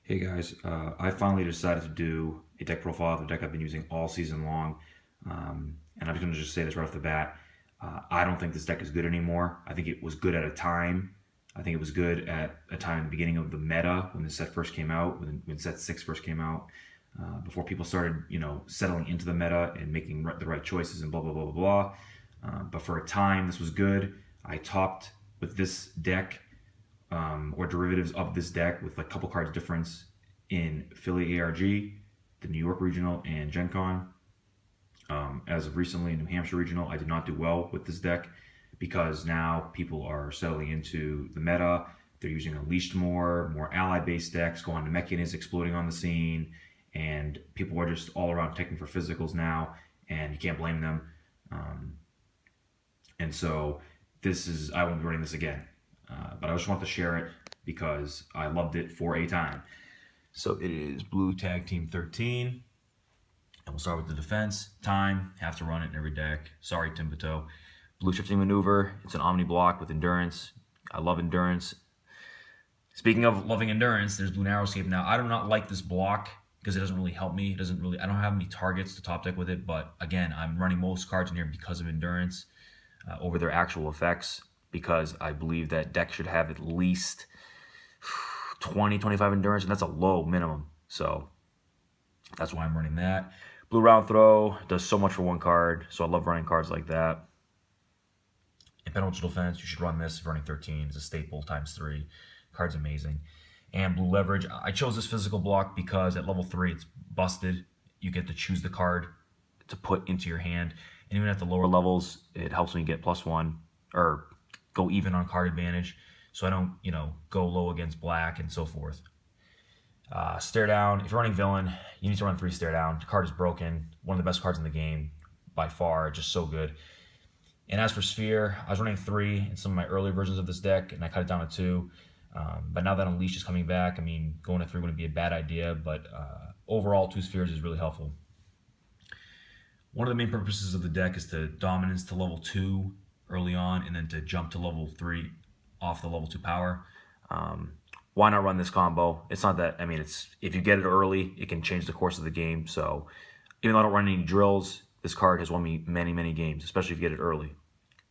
Hey guys, I finally decided to do a deck profile of the deck I've been using all season long. And I'm going to just say this right off the bat. I don't think this deck is good anymore. I think it was good at a time. I think it was good at a time in the beginning of the meta when the set first came out, when set 6 first came out, before people started, settling into the meta and making the right choices and blah, blah, blah, blah, blah. But for a time, this was good. I topped with this deck or derivatives of this deck with like a couple cards difference in Philly ARG, the New York Regional, and Gen Con. As of recently, New Hampshire Regional, I did not do well with this deck because now people are settling into the meta. They're using Unleashed more ally-based decks. Go on to Mechan is exploding on the scene, and people are just all around taking for physicals now, and you can't blame them. And so I won't be running this again. But I just want to share it because I loved it for a time. So it is Blue Tag Team 13. And we'll start with the defense. Time, have to run it in every deck. Sorry, Timbato. Blue Shifting Maneuver. It's an Omni block with Endurance. I love Endurance. Speaking of loving Endurance, there's Blue Narrowscape. Now, I do not like this block because it doesn't really help me. I don't have any targets to top deck with it. But again, I'm running most cards in here because of Endurance over their actual effects, because I believe that deck should have at least 20, 25 endurance, and that's a low minimum. So that's why I'm running that. Blue Round Throw does so much for one card, so I love running cards like that. In Penultimate Defense, you should run this if you're running 13. It's a staple ×3. Card's amazing. And Blue Leverage, I chose this physical block because at level 3 it's busted. You get to choose the card to put into your hand. And even at the lower levels, it helps me get +1 or go even on card advantage, so I don't, go low against black and so forth. Stare Down. If you're running Villain, you need to run 3 Stare Down. The card is broken. One of the best cards in the game by far. Just so good. And as for Sphere, I was running 3 in some of my earlier versions of this deck, and I cut it down to 2. But now that Unleash is coming back, going to 3 wouldn't be a bad idea, but overall, 2 Spheres is really helpful. One of the main purposes of the deck is to dominance to level 2 early on, and then to jump to level 3 off the level 2 power. Why not run this combo? It's not that, it's if you get it early, it can change the course of the game. So even though I don't run any drills, this card has won me many, many games, especially if you get it early.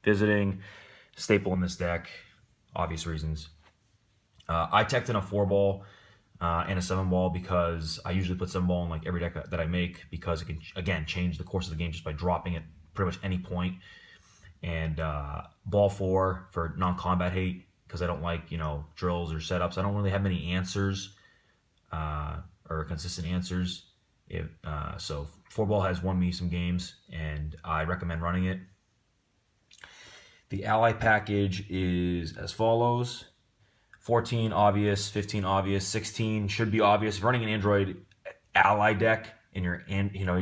Visiting, staple in this deck, obvious reasons. I teched in a 4-ball and a 7-ball because I usually put 7-ball in like every deck that I make, because it can, again, change the course of the game just by dropping it pretty much any point. And ball 4 for non-combat hate, because I don't like, drills or setups. I don't really have many answers or consistent answers. So 4-ball has won me some games, and I recommend running it. The ally package is as follows: 14 obvious, 15 obvious, 16 should be obvious. If you're running an Android ally deck and you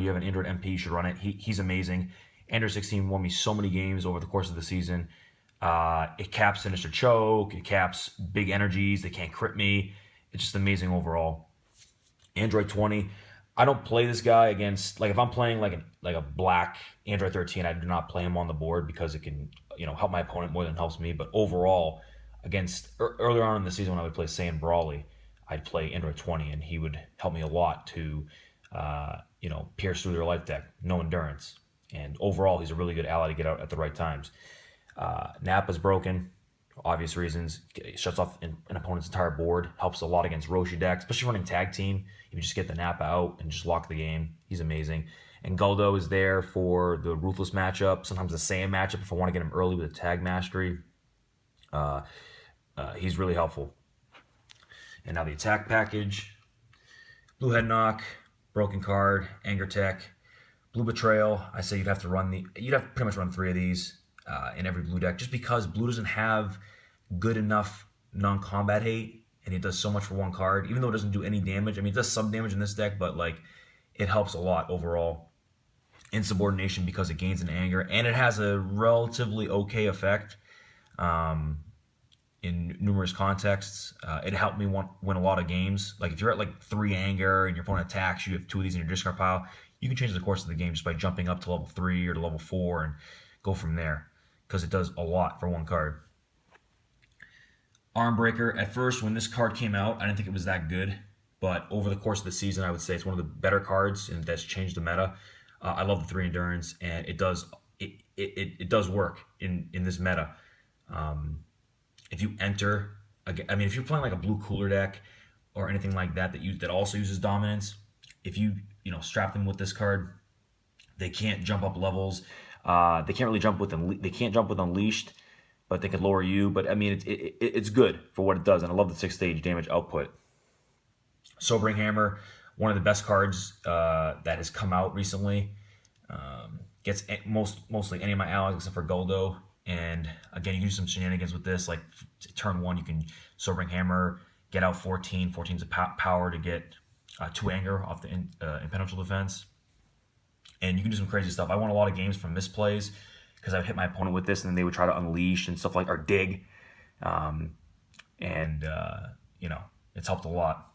have an Android MP, you should run it. He's amazing. Android 16 won me so many games over the course of the season. It caps Sinister Choke. It caps big energies. They can't crit me. It's just amazing overall. Android 20. I don't play this guy against, like, if I'm playing like a black Android 13, I do not play him on the board because it can, help my opponent more than it helps me. But overall, against earlier on in the season when I would play Saiyan Brawley, I'd play Android 20, and he would help me a lot to, pierce through their life deck. No endurance. And overall, he's a really good ally to get out at the right times. Nappa's broken, obvious reasons. It shuts off an opponent's entire board. Helps a lot against Roshi decks, especially running tag team. You just get the Nappa out and just lock the game. He's amazing. And Guldo is there for the Ruthless matchup. Sometimes the Saiyan matchup if I want to get him early with a tag mastery. He's really helpful. And now the attack package. Blue Head Knock, broken card, Anger Tech. Blue Betrayal, I say you'd have to pretty much run 3 of these in every blue deck, just because blue doesn't have good enough non-combat hate, and it does so much for one card, even though it doesn't do any damage. It does some damage in this deck, but it helps a lot overall. Insubordination, because it gains an anger, and it has a relatively okay effect in numerous contexts. It helped me win a lot of games. Like if you're at 3 anger and your opponent attacks, you have 2 of these in your discard pile, you can change the course of the game just by jumping up to level 3 or to level 4 and go from there, because it does a lot for one card. Armbreaker, at first when this card came out, I didn't think it was that good. but over the course of the season, I would say it's one of the better cards and that's changed the meta. I love the 3 endurance, and it does work in this meta. If you enter, again, I mean, if you're playing like a blue cooler deck or anything like that that also uses dominance, if you know strap them with this card, they can't jump up levels. They can't really jump with they can't jump with Unleashed, but they can lower you. But I mean, it's good for what it does, and I love the 6-stage damage output. Sobering Hammer, one of the best cards that has come out recently. Gets mostly any of my allies except for Goldo. And again, you can do some shenanigans with this. Like turn 1, you can Sobering Hammer, get out 14. 14's a power to get 2 anger off the impenetrable defense. And you can do some crazy stuff. I won a lot of games from misplays because I would hit my opponent with this and then they would try to unleash and stuff like, or dig. You know, it's helped a lot.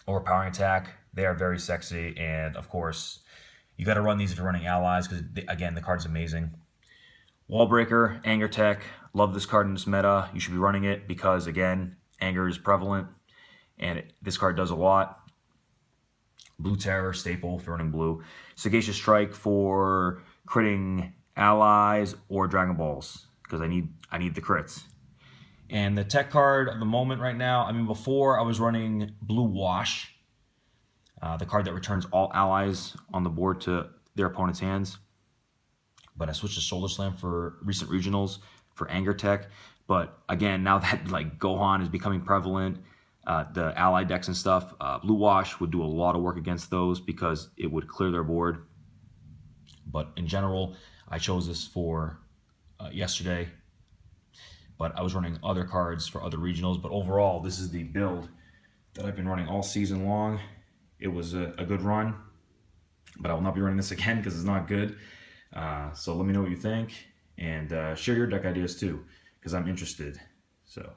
Overpowering Attack, they are very sexy. And of course, you got to run these if you're running allies because, again, the card's amazing. Wallbreaker, Anger Tech. Love this card in this meta. You should be running it because, again, anger is prevalent. And this card does a lot. Blue Terror, staple if you're running blue. Sagacious Strike for critting allies or Dragon Balls because I need the crits. And the tech card of the moment right now, I mean, before I was running Blue Wash, the card that returns all allies on the board to their opponent's hands. But I switched to Shoulder Slam for recent regionals for Anger Tech. But again, now that like Gohan is becoming prevalent, the ally decks and stuff, Blue Wash would do a lot of work against those because it would clear their board. But in general, I chose this for yesterday. But I was running other cards for other regionals. But overall, this is the build that I've been running all season long. It was a good run, but I will not be running this again because it's not good. So let me know what you think, and share your deck ideas too, because I'm interested. So.